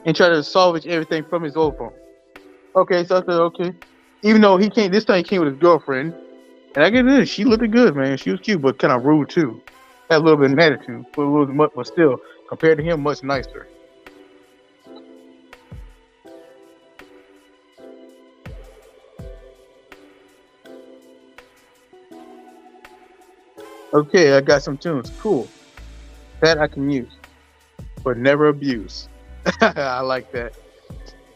and try to salvage everything from his old phone. Okay, so I said, okay. Even though this time he came with his girlfriend. And I get this, she looked good, man. She was cute, but kind of rude too. Had a little bit of an attitude, but still, compared to him, much nicer. Okay, I got some tunes. Cool. That I can use, but never abuse. I like that.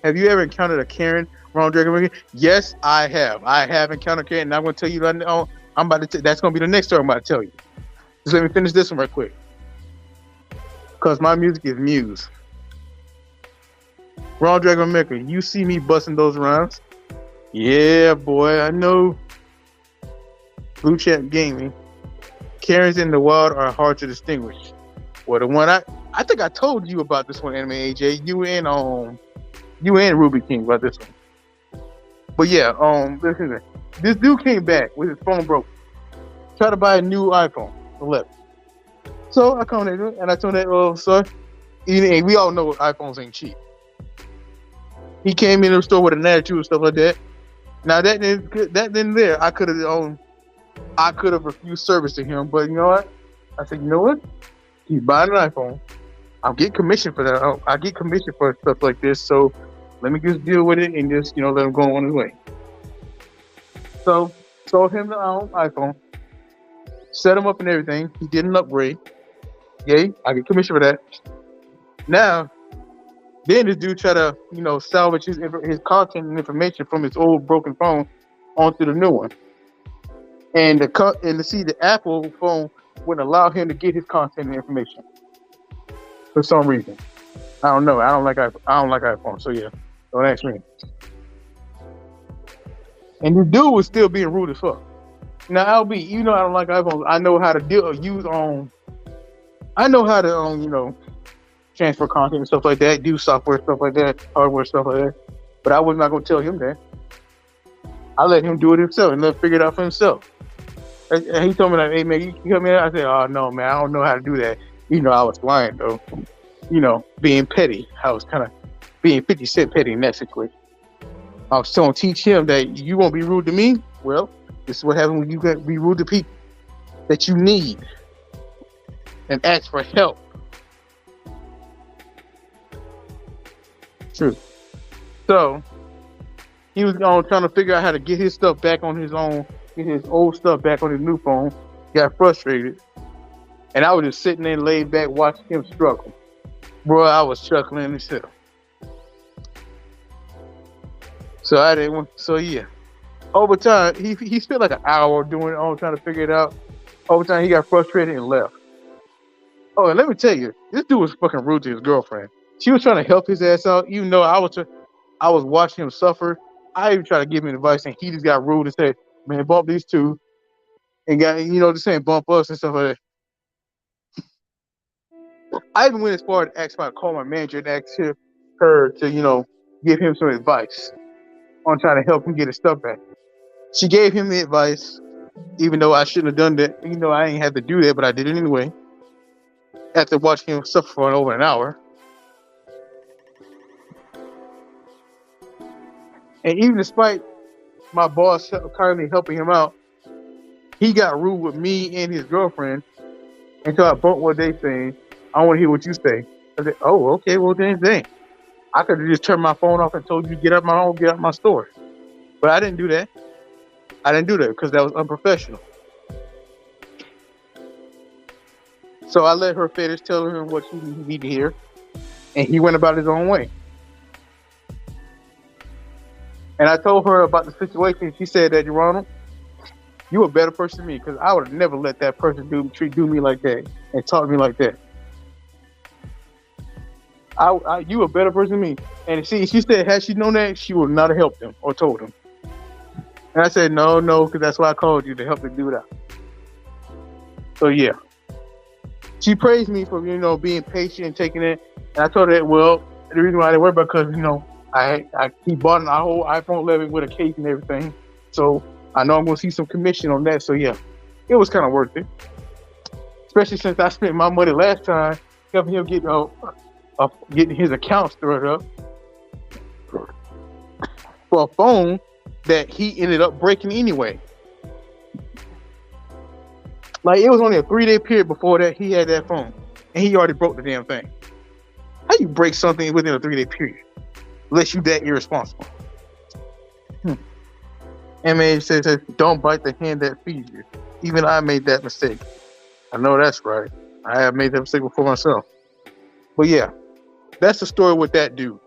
Have you ever encountered a Karen, Ronald Dragon? Yes, I have. I have encountered Karen, and I'm going to tell you that. Oh, I'm about to. That's going to be the next story I'm about to tell you. Just let me finish this one right quick, because my music is Muse. Ronald Dragon America, you see me busting those rhymes? Yeah, boy, I know. Blue Chat Gaming. Karens in the wild are hard to distinguish. Well, the one I think I told you about this one, Anime AJ. You and Ruby King about this one. But yeah, listen, this dude came back with his phone broke. Tried to buy a new iPhone 11. So I contacted him and I told him, "Oh, sir, we all know iPhones ain't cheap." He came into the store with an attitude and stuff like that. Now that then there, I could have refused service to him, but you know what? I said, you know what? He's buying an iPhone. I'll get commission for that. I get commission for stuff like this, so let me just deal with it and just let him go on his way. So sold him the iPhone, set him up and everything. He did an upgrade. Yay! I get commission for that. Now, then this dude tried to salvage his content and information from his old broken phone onto the new one, and to see the Apple phone wouldn't allow him to get his content and information for some reason. I don't know. I don't like iPhone. So yeah, don't ask me. And the dude was still being rude as fuck. Now LB, I don't like iPhones. I know how to I know how to transfer content and stuff like that, do software stuff like that, hardware stuff like that. But I was not gonna tell him that. I let him do it himself and let him figure it out for himself. And he told me like, "Hey man, you help me out?" I said, "Oh no, man, I don't know how to do that." I was lying though. Being petty. I was kind of being 50 Cent petty in that situation. I was trying to teach him that you won't be rude to me. Well, this is what happens when you be rude to people that you need and ask for help. True. So he was trying to figure out how to get his stuff back on his own, get his old stuff back on his new phone. Got frustrated, and I was just sitting there laid back watching him struggle. Bro, I was chuckling and shit. So I didn't. So yeah, over time he spent like an hour doing it, all trying to figure it out. Over time he got frustrated and left. Oh, and let me tell you, this dude was fucking rude to his girlfriend. She was trying to help his ass out, even though I was watching him suffer. I even tried to give him advice, and he just got rude and said, "Man, bump these two," and got just saying bump us and stuff like that. I even went as far to ask my call my manager and ask her to give him some advice on trying to help him get his stuff back. She gave him the advice, even though I shouldn't have done that. I ain't had to do that, but I did it anyway. After watching him suffer for over an hour. And even despite my boss kindly helping him out, he got rude with me and his girlfriend until I bumped what they saying. I want to hear what you say. I said, "Oh, okay, well then, I could have just turned my phone off and told you get out my store." But I didn't do that. I didn't do that because that was unprofessional. So I let her finish telling him what she needed to hear, and he went about his own way. And I told her about the situation. She said that, "Ronald, you a better person than me, because I would have never let that person do me like that and talk to me like that. You a better person than me." And she said, had she known that, she would not have helped him or told him. And I said, no, because that's why I called you, to help the dude out. So yeah, she praised me for being patient and taking it. And I told her that, well, the reason why I didn't worry about because he bought a whole iPhone 11 with a case and everything. So I know I'm going to see some commission on that. So yeah, it was kind of worth it. Especially since I spent my money last time helping him getting his account stirred up for a phone that he ended up breaking anyway. Like, it was only a 3-day period before that he had that phone, and he already broke the damn thing. How you break something within a 3-day period? Unless you that irresponsible. And man says, "Don't bite the hand that feeds you." Even I made that mistake. I know that's right. I have made that mistake before myself. But yeah, that's the story with that dude.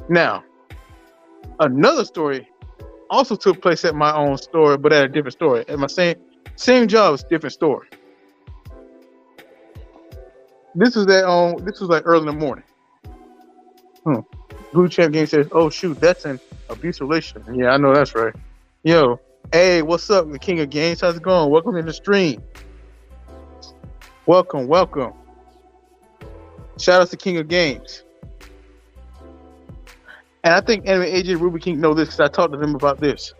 Now, another story also took place at my own store, but at a different store. At my same job, it's different store. This was like early in the morning. Blue Champ Game says, "Oh shoot, that's an abusive relationship." Yeah, I know that's right. Yo, hey, what's up, the King of Games? How's it going? Welcome to the stream. Welcome. Shout out to King of Games. And I think Anime AJ Ruby King know this because I talked to them about this.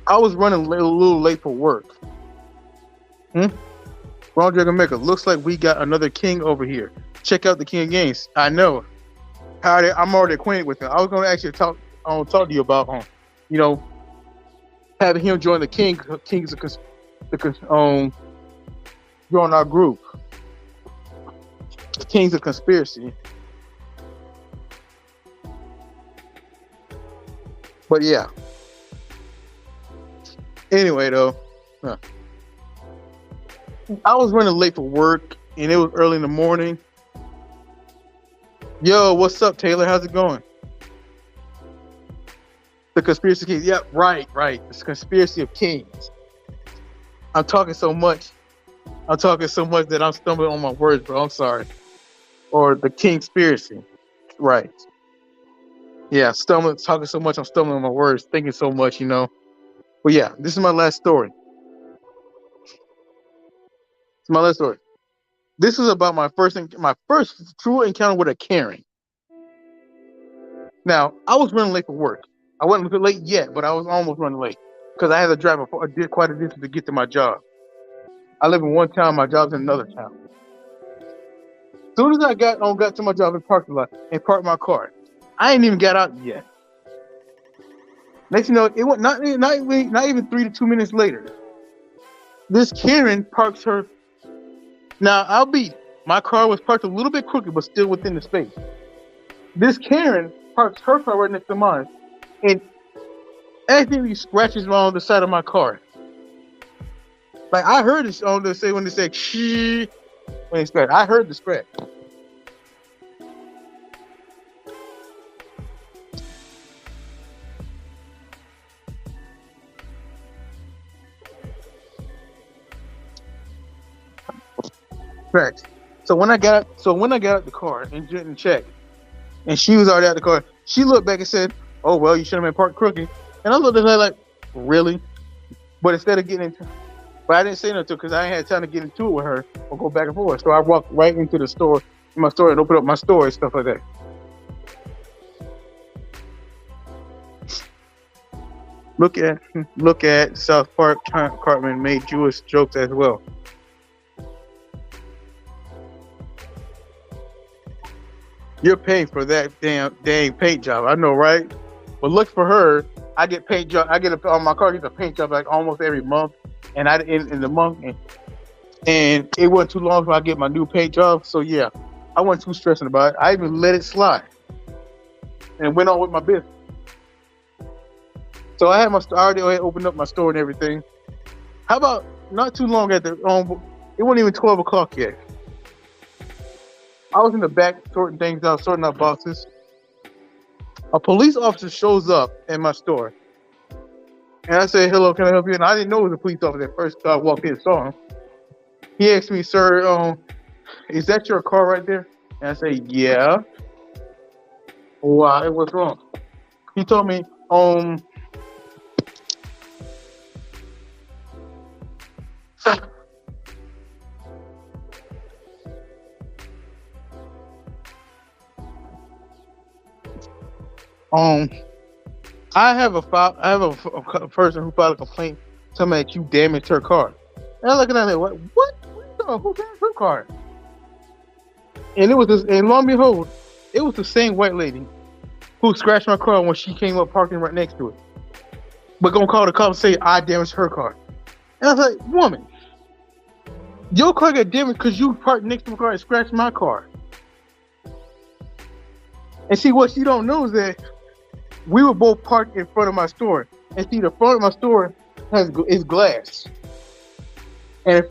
I was running a little late for work. Ron Dragon Maker, looks like we got another king over here. Check out the King of Games. I know. I'm already acquainted with him. I was going to actually talk to you about having him join the Kings join our group. The Kings of Conspiracy. But yeah. Anyway, though, I was running late for work, and it was early in the morning. Yo, what's up, Taylor? How's it going? The Conspiracy Kings. Yep, right. It's the Conspiracy of Kings. I'm talking so much that I'm stumbling on my words, bro. I'm sorry. Or the Kingspiracy. Right. Yeah, talking so much, I'm stumbling on my words, thinking so much, But yeah, this is my last story. It's my last story. This is about my first true encounter with a Karen. Now, I was running late for work. I wasn't late yet, but I was almost running late because I had to drive quite a distance to get to my job. I live in one town, my job's in another town. As soon as I got to my job in parking lot and parked my car, I ain't even got out yet. Next, it went not even 3 to 2 minutes later. This Karen parks her. Now, my car was parked a little bit crooked, but still within the space. This Karen parks her car right next to mine, and accidentally scratches on the side of my car. Like I heard it on the say when they said "shh" when they scratch. I heard the scratch. Correct. So when I got out the car and didn't check, and she was already out the car, she looked back and said, "Oh well, you should have been parked crooked." And I looked at her like, "Really?" But instead of but I didn't say nothing because I ain't had time to get into it with her or go back and forth. So I walked right into the store, my store, and opened up my store and stuff like that. Look at South Park. Cartman made Jewish jokes as well. You're paying for that dang paint job. I know, right? But look for her. I get paint job. On my car gets a paint job like almost every month, and in the month, and it wasn't too long before I get my new paint job. So yeah, I wasn't too stressing about it. I even let it slide, and went on with my business. So I already opened up my store and everything. How about not too long after? It wasn't even 12 o'clock yet. I was in the back sorting things out, sorting out boxes. A police officer shows up in my store. And I said, "Hello, can I help you?" And I didn't know it was a police officer at first until I walked in and saw him. He asked me, "Sir, is that your car right there?" And I said, "Yeah." "Why? What's wrong?" He told me, I have a person who filed a complaint telling me that you damaged her car. And I'm looking at it, what? Who damaged her car? And and lo and behold, it was the same white lady who scratched my car when she came up parking right next to it. But gonna call the cops and say I damaged her car. And I was like, "Woman, your car got damaged because you parked next to my car and scratched my car." And see, what she don't know is that we were both parked in front of my store. And see, the front of my store is glass. And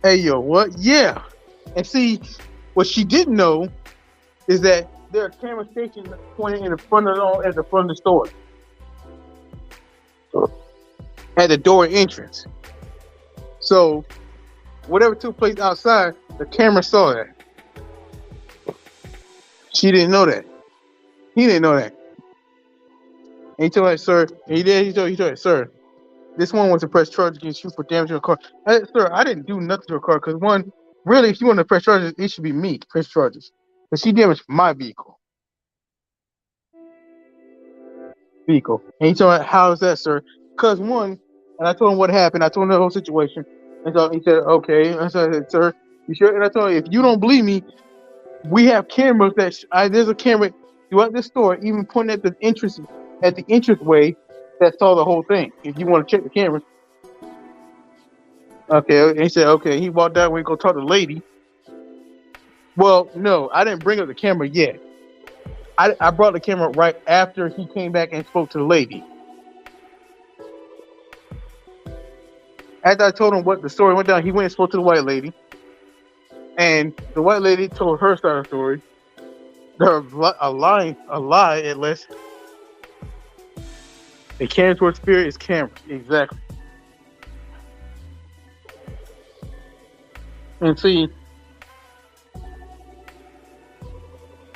Hey, yo, what? Yeah. And see, what she didn't know is that there are camera stations pointing in the front of at the front of the store, at the door entrance. So whatever took place outside, the camera saw that. She didn't know that. He didn't know that. And he told her, sir, and he did. He told her, sir, this one was to press charges against you for damaging your car. Sir, I didn't do nothing to her car because one, really, if you want to press charges, it should be me press charges. But she damaged my vehicle. And he told her, how is that, sir? Because one, and I told him what happened. I told him the whole situation. And so he said, okay. And so I said, sir, you sure? And I told him, if you don't believe me, we have cameras there's a camera throughout the store, even pointing at the entrance way that saw the whole thing. If you want to check the cameras. Okay. And he said, okay. He walked that way, go talk to the lady. Well, no, I didn't bring up the camera yet. I brought the camera right after he came back and spoke to the lady. After I told him what the story went down, he went and spoke to the white lady. And the white lady told her side of the story. A lie, at least. A camera towards spirit is camera. Exactly. And see,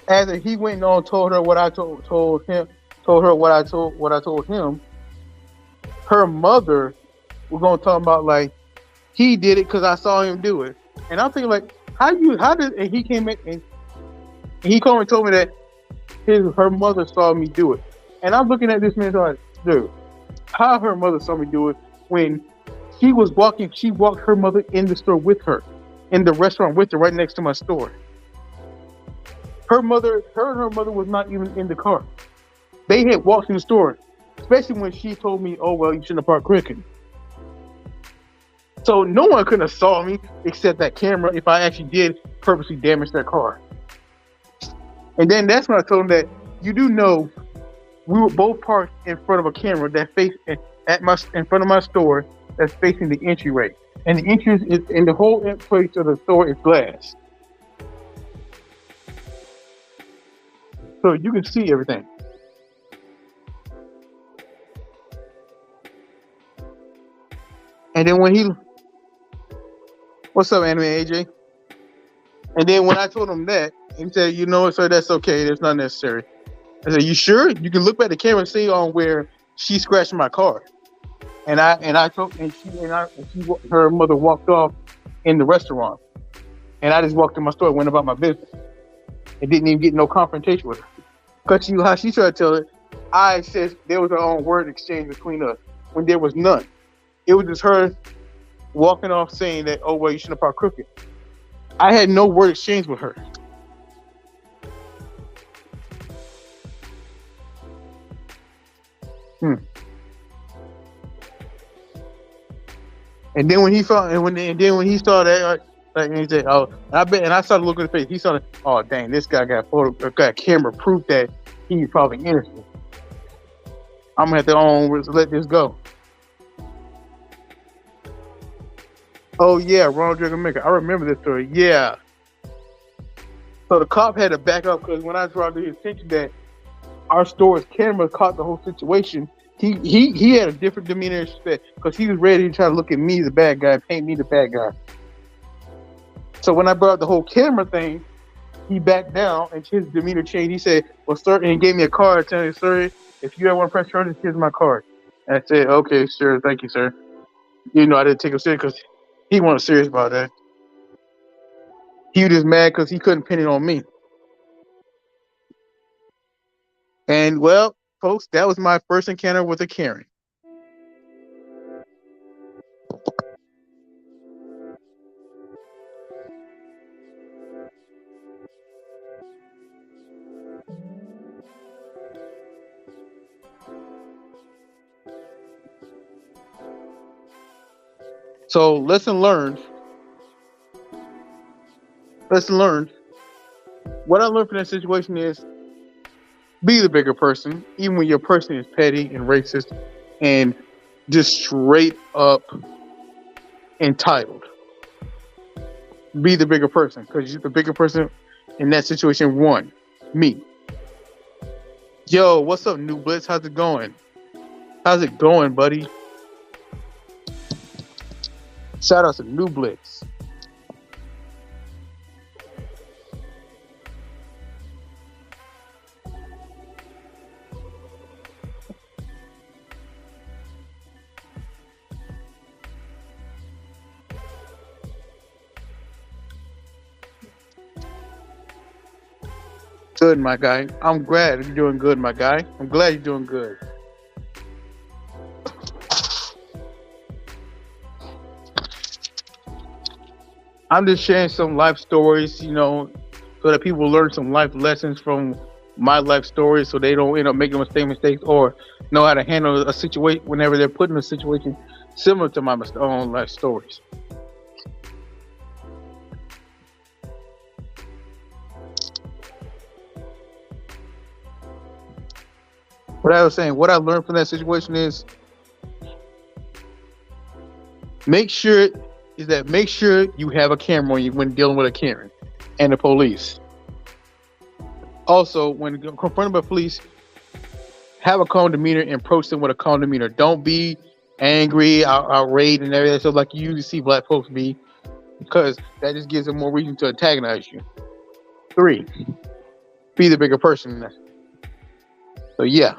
after he went on, told her what I told him, what I told him. Her mother was gonna talk about like he did it because I saw him do it, and I'm thinking like, and he came in and he called and told me that her mother saw me do it, and I'm looking at this man like, dude, how her mother saw me do it when she walked her mother in the store with her, in the restaurant with her, right next to my store. Her and her mother was not even in the car. They had walked in the store, especially when she told me, oh, well, you shouldn't have parked quicker. So no one could have saw me except that camera if I actually did purposely damage that car. And then that's when I told him that you do know we were both parked in front of a camera that faced in front of my store that's facing the entryway. And the entrance is in the whole place of the store is glass. So you can see everything. And then what's up, Anime AJ? And then when I told him that, he said, you know what, sir, that's okay. That's not necessary. I said, you sure? You can look back at the camera and see on where she scratched my car. And her mother walked off in the restaurant. And I just walked in my store and went about my business. And didn't even get no confrontation with her. Because how she tried to tell it, I said there was her own word exchange between us when there was none. It was just her walking off saying that, oh, well, you shouldn't have parked crooked. I had no word exchange with her. And then when he saw that, like he said, oh, and I started looking at his face. He saw, oh, dang, this guy got camera proof that he's probably innocent. I'm gonna have to let this go. Oh yeah, Ronald Dragon Maker. I remember this story. Yeah. So the cop had to back up because when I brought to his attention that our store's camera caught the whole situation, he had a different demeanor because he was ready to try to look at me the bad guy, paint me the bad guy. So when I brought up the whole camera thing, he backed down and his demeanor changed. He said, well, sir, and he gave me a card telling me, sir, if you ever want to press charges, here's my card. And I said, okay, sure, thank you, sir. You know, I didn't take him serious because he wasn't serious about that. He was just mad because he couldn't pin it on me. And, well, folks, that was my first encounter with a Karen. So, lesson learned. What I learned from that situation is be the bigger person, even when your person is petty and racist and just straight up entitled. Be the bigger person because the bigger person in that situation won. Me. Yo, what's up, New Blitz? How's it going? How's it going, buddy? Shout out to New Blitz. Good, my guy. I'm glad you're doing good, my guy. I'm glad you're doing good. I'm just sharing some life stories, so that people learn some life lessons from my life stories so they don't end up making the same mistakes or know how to handle a situation whenever they're put in a situation similar to my own life stories. What I was saying, what I learned from that situation is make sure make sure you have a camera when dealing with a Karen and the police. Also, when confronted by police, have a calm demeanor and approach them with a calm demeanor. Don't be angry, outraged, and everything. So like you usually see black folks be, because that just gives them more reason to antagonize you. 3, be the bigger person. So yeah,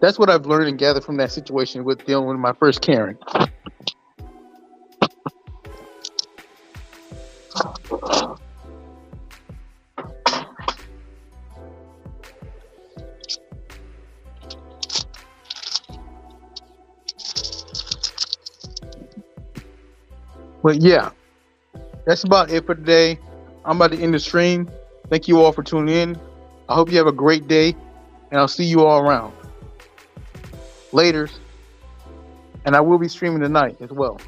that's what I've learned and gathered from that situation with dealing with my first Karen. But yeah, that's about it for today. I'm about to end the stream. Thank you all for tuning in. I hope you have a great day, and I'll see you all around. Laters. And I will be streaming tonight as well.